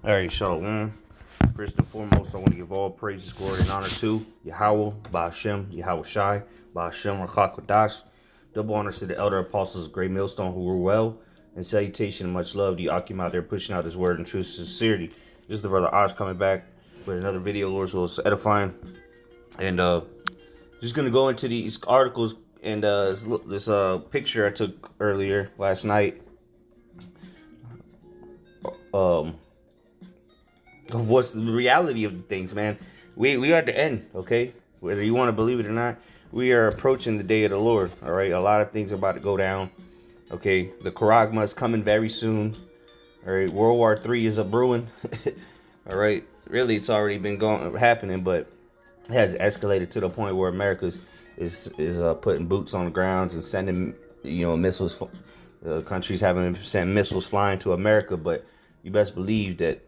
All right, Shalom. First and foremost, I want to give all praises, glory, and honor to Yahweh, Ba'ashem, Yahweh Shai, Ba'ashem, Rakak Double honors to the elder apostles of Great Millstone who were well, and salutation and much love to you, Akim, out there pushing out his word in true sincerity. This is the brother Osh coming back with another video, Lord's will is edifying. And just going to go into these articles and this picture I took earlier last night. Um, of what's the reality of the things, man. We are at the end, okay? Whether you want to believe it or not, we are approaching the day of the Lord, all right? A lot of things are about to go down, okay? The Charagma is coming very soon, all right? World War III is a brewing, all right? Really, it's already been happening, but it has escalated to the point where America is putting boots on the grounds and sending, missiles. Countries haven't sent missiles flying to America, but you best believe that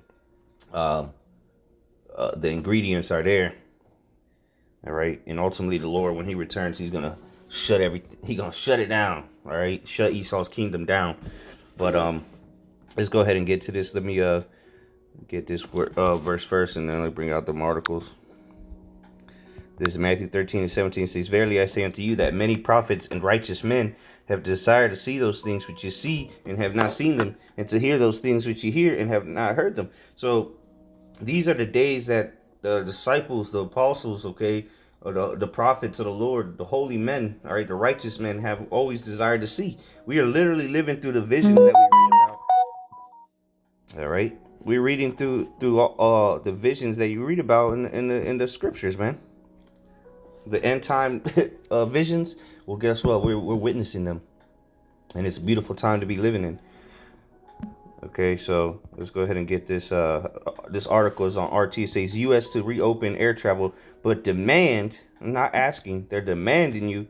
the ingredients are there. All right. And ultimately the Lord, when he returns, he's gonna shut everything. He's gonna shut it down. All right. Shut Esau's kingdom down. But let's go ahead and get to this. Let me get this verse first, and then I'll bring out the articles. This is Matthew 13:17 says, "Verily I say unto you that many prophets and righteous men have desired to see those things which you see and have not seen them, and to hear those things which you hear and have not heard them." So these are the days that the disciples, the apostles, okay, or the prophets of the Lord, the holy men, all right, the righteous men have always desired to see. We are literally living through the visions that we read about. All right, we're reading through the visions that you read about in the scriptures, man. The end time visions. Well, guess what? We're witnessing them, and it's a beautiful time to be living in. Okay, so let's go ahead and get this. This article is on RT. It says U.S. to reopen air travel, but demand. I'm not asking. They're demanding you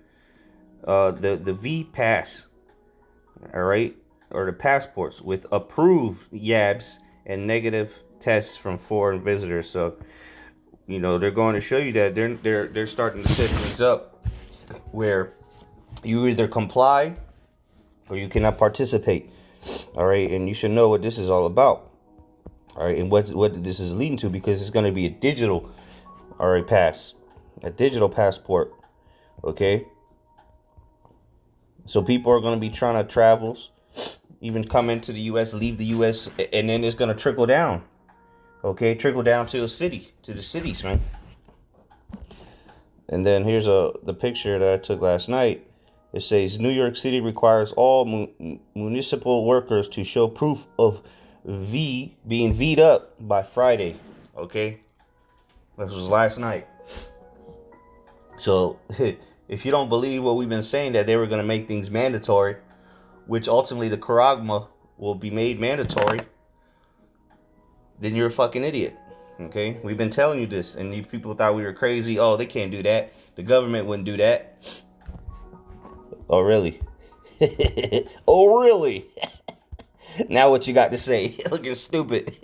the V pass. All right, or the passports with approved YABs and negative tests from foreign visitors. So they're going to show you that they're starting to set things up where you either comply or you cannot participate. All right, and you should know what this is all about. All right, and what this is leading to, because it's going to be a digital, all right, a digital passport. Okay, so people are going to be trying to travel, even come into the U.S., leave the U.S., and then it's going to trickle down. Okay, trickle down to the cities, man. And then here's the picture that I took last night. It says New York City requires all municipal workers to show proof of being V'd up by Friday. Okay, this was last night. So if you don't believe what we've been saying, that they were going to make things mandatory, which ultimately the Charagma will be made mandatory, then you're a fucking idiot. Okay, we've been telling you this, and you people thought we were crazy. Oh, they can't do that. The government wouldn't do that. Oh, really? Oh, really? Now what you got to say? Looking stupid.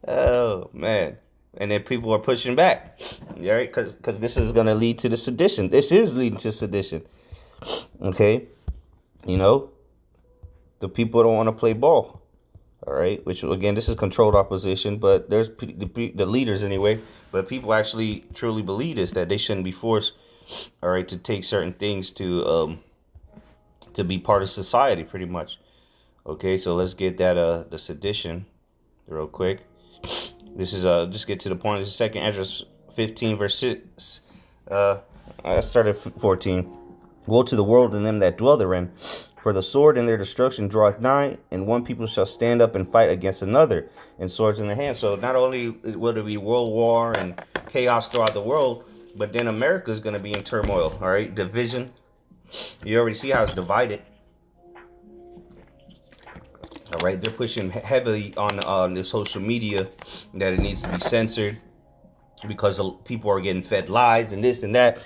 Oh, man. And then people are pushing back. All right? Because this is going to lead to the sedition. This is leading to sedition. Okay? The people don't want to play ball. All right? Which, again, this is controlled opposition. But there's the leaders anyway. But people actually truly believe this, that they shouldn't be forced, all right, to take certain things to be part of society, pretty much. Okay, so let's get that the sedition real quick. This is just get to the point. This is 2nd Ezra 15 verse 6. I started 14. Woe to the world and them that dwell therein, for the sword and their destruction draweth nigh, and one people shall stand up and fight against another, and swords in their hands. So not only will there be world war and chaos throughout the world, but then America is going to be in turmoil. All right, division. You already see how it's divided. All right, they're pushing heavily on this social media that it needs to be censored because people are getting fed lies and this and that.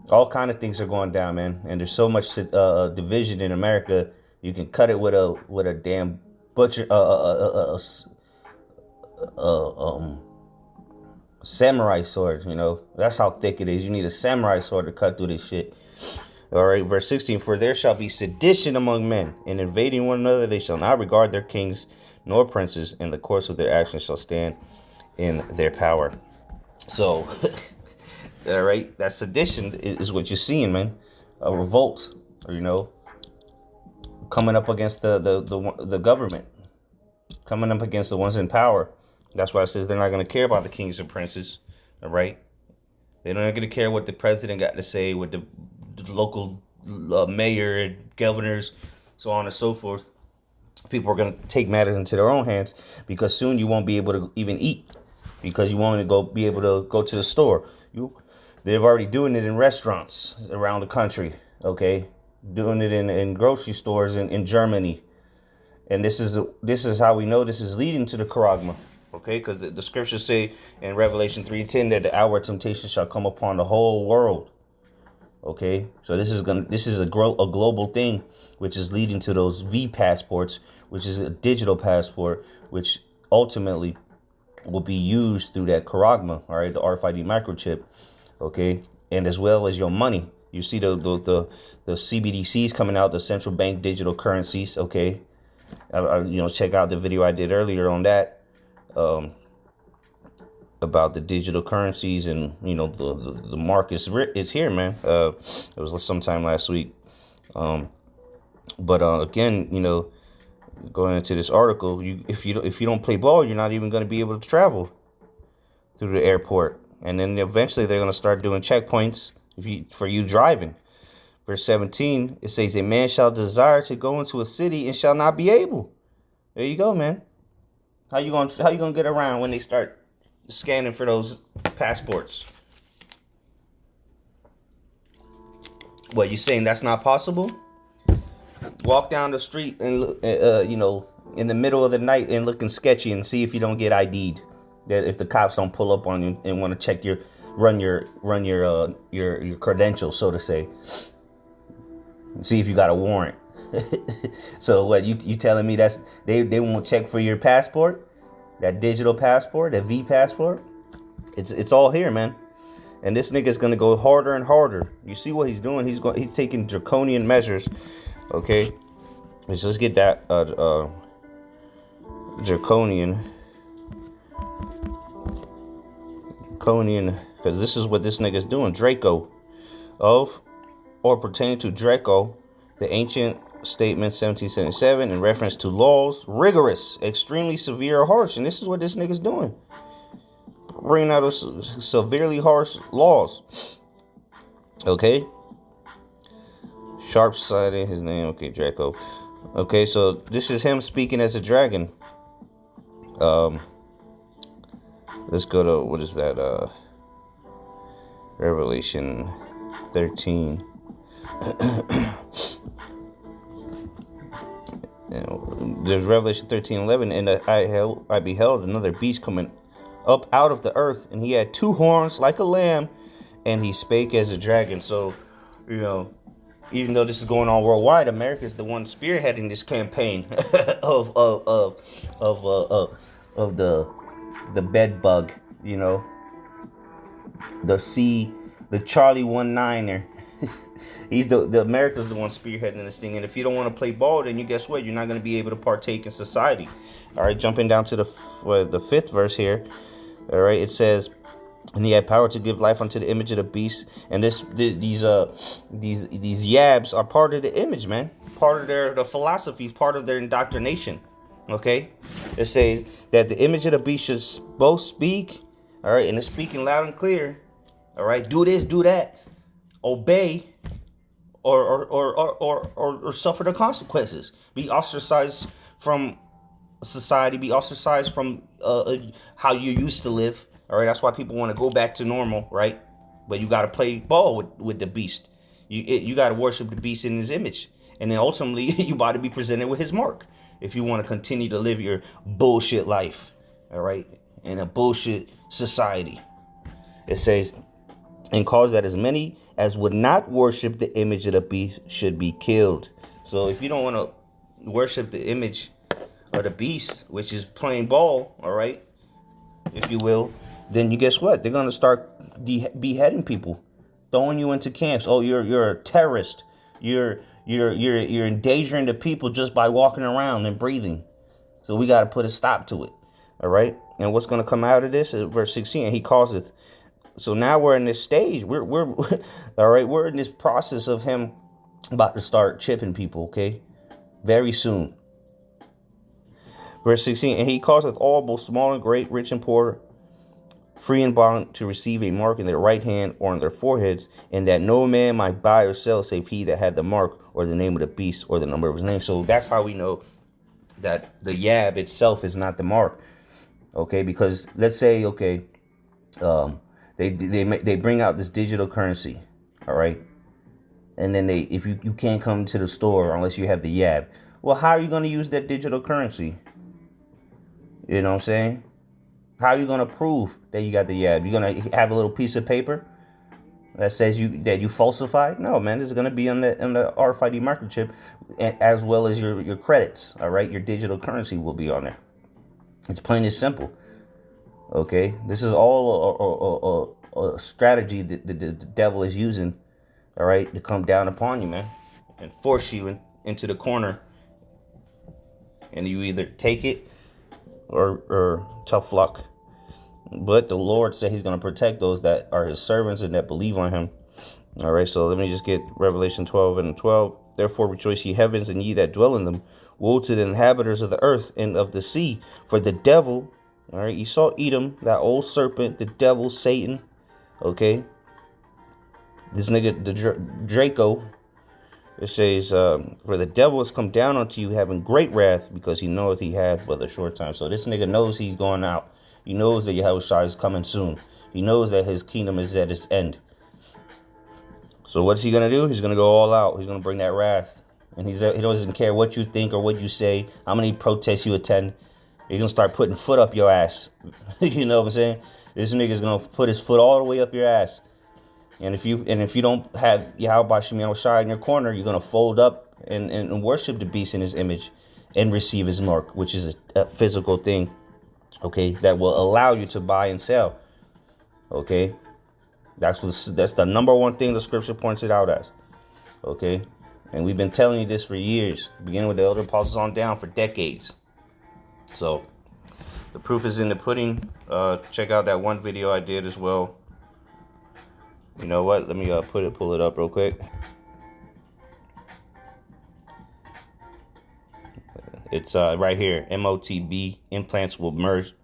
All kind of things are going down, man. And there's so much division in America. You can cut it with a damn butcher, samurai sword. That's how thick it is. You need a samurai sword to cut through this shit. All right, verse 16, for there shall be sedition among men, and invading one another, they shall not regard their kings nor princes, and the course of their actions shall stand in their power. So, all right, that sedition is what you're seeing, man. A revolt, coming up against the government, coming up against the ones in power. That's why it says they're not going to care about the kings and princes, all right? They're not going to care what the president got to say, what the local mayor, governors, so on and so forth. People are going to take matters into their own hands, because soon you won't be able to even eat, because you won't be able to go to the store. They're already doing it in restaurants around the country, okay? Doing it in grocery stores in Germany. And this is how we know this is leading to the charagma, okay? Because the scriptures say in Revelation 3:10 that the hour of temptation shall come upon the whole world. Okay, so this is a global thing, which is leading to those V passports, which is a digital passport, which ultimately will be used through that charagma, all right, the RFID microchip, okay, and as well as your money. You see the CBDCs coming out, the central bank digital currencies, okay. Check out the video I did earlier on that, about the digital currencies, and the market is here, man. It was sometime last week, but again, going into this article, if you don't play ball, you're not even going to be able to travel through the airport, and then eventually they're going to start doing checkpoints for you driving. Verse 17, it says, a man shall desire to go into a city and shall not be able. There you go, man. How you gonna get around when they start scanning for those passports? What, you saying that's not possible? Walk down the street and look, in the middle of the night and looking sketchy, and see if you don't get ID'd. That if the cops don't pull up on you and want to check run your credentials, so to say. See if you got a warrant. So what, you telling me that's they won't check for your passport, that digital passport, that V passport? It's all here, man. And this nigga's gonna go harder and harder. You see what he's doing? He's taking draconian measures. Okay, let's just get that draconian, because this is what this nigga's doing. Draco of or pertaining to Draco, the ancient statement 1777, in reference to laws, rigorous, extremely severe, or harsh. And this is what this nigga's doing, bringing out severely harsh laws. Okay, sharp-sighted, his name. Okay, Draco. Okay, so this is him speaking as a dragon. Let's go to, what is that, Revelation 13. There's Revelation 13:11, and I beheld another beast coming up out of the earth, and he had two horns like a lamb, and he spake as a dragon. So, even though this is going on worldwide, America is the one spearheading this campaign of the bed bug, the Charlie 19er. He's the America's the one spearheading this thing. And if you don't want to play ball, then guess what? You're not going to be able to partake in society. All right, jumping down to the fifth verse here. All right, it says, and he had power to give life unto the image of the beast. And these yabs are part of the image, man. Part of the philosophies, part of their indoctrination. Okay, it says that the image of the beast should both speak. All right, and it's speaking loud and clear. All right, do this, do that. Obey, or suffer the consequences. Be ostracized from society. Be ostracized from how you used to live. All right, that's why people want to go back to normal, right? But you got to play ball with the beast. You got to worship the beast in his image, and then ultimately you got to be presented with his mark if you want to continue to live your bullshit life. All right, in a bullshit society. It says, and cause that as many as would not worship the image of the beast should be killed. So if you don't want to worship the image of the beast, which is playing ball, all right, if you will, then you guess what? They're going to start beheading people. throwing you into camps. Oh, you're a terrorist. You're endangering the people just by walking around and breathing. So we got to put a stop to it. All right. And what's going to come out of this is verse 16. He causeth. So now we're in this stage. We're all right. We're in this process of him about to start chipping people. Okay, very soon. Verse 16. And he causeth all, both small and great, rich and poor, free and bond, to receive a mark in their right hand or on their foreheads, and that no man might buy or sell save he that had the mark or the name of the beast or the number of his name. So that's how we know that the yab itself is not the mark. Okay, because let's say, okay, they bring out this digital currency, all right, and then if you can't come to the store unless you have the yab. Well, how are you going to use that digital currency? You know what I'm saying? How are you going to prove that you got the yab? You're going to have a little piece of paper that says that you falsified? No, man. This is going to be on the RFID microchip, as well as your credits. All right, your digital currency will be on there. It's plain and simple. Okay, this is all a strategy that the devil is using. All right, to come down upon you, man, and force you into the corner, and you either take it or tough luck. But the Lord said he's going to protect those that are his servants and that believe on him. All right, so let me just get Revelation 12:12. Therefore rejoice, ye heavens, and ye that dwell in them. Woe to the inhabitants of the earth and of the sea, for the devil, all right, you saw Edom, that old serpent, the devil, Satan, okay, this nigga, the Draco, it says, for the devil has come down unto you, having great wrath, because he knoweth he hath but a short time. So this nigga knows he's going out. He knows that Yahushua is coming soon. He knows that his kingdom is at its end. So what's he going to do? He's going to go all out. He's going to bring that wrath. And he doesn't care what you think or what you say, how many protests you attend. He's going to start putting foot up your ass. You know what I'm saying? This nigga's going to put his foot all the way up your ass. And if you don't have Yahweh Shem Yahushua in your corner, you're going to fold up and worship the beast in his image and receive his mark, which is a physical thing, okay, that will allow you to buy and sell. Okay? That's the number one thing the scripture points it out as. Okay? And we've been telling you this for years, beginning with the elder apostles on down, for decades. So the proof is in the pudding. Check out that one video I did as well. You know what? Let me pull it up real quick. It's right here. MOTB, implants will merge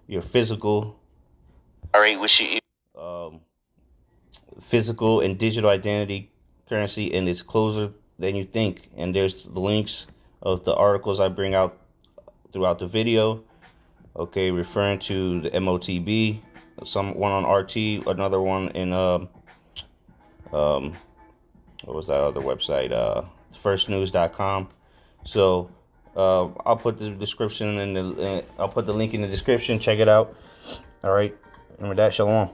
your physical. All right, physical and digital identity currency, and it's closer than you think. And there's the links of the articles I bring out throughout the video. Okay, referring to the MOTB, one on RT, another one in what was that other website? Firstnews.com. So I'll put the description I'll put the link in the description. Check it out. All right. And with that, shalom.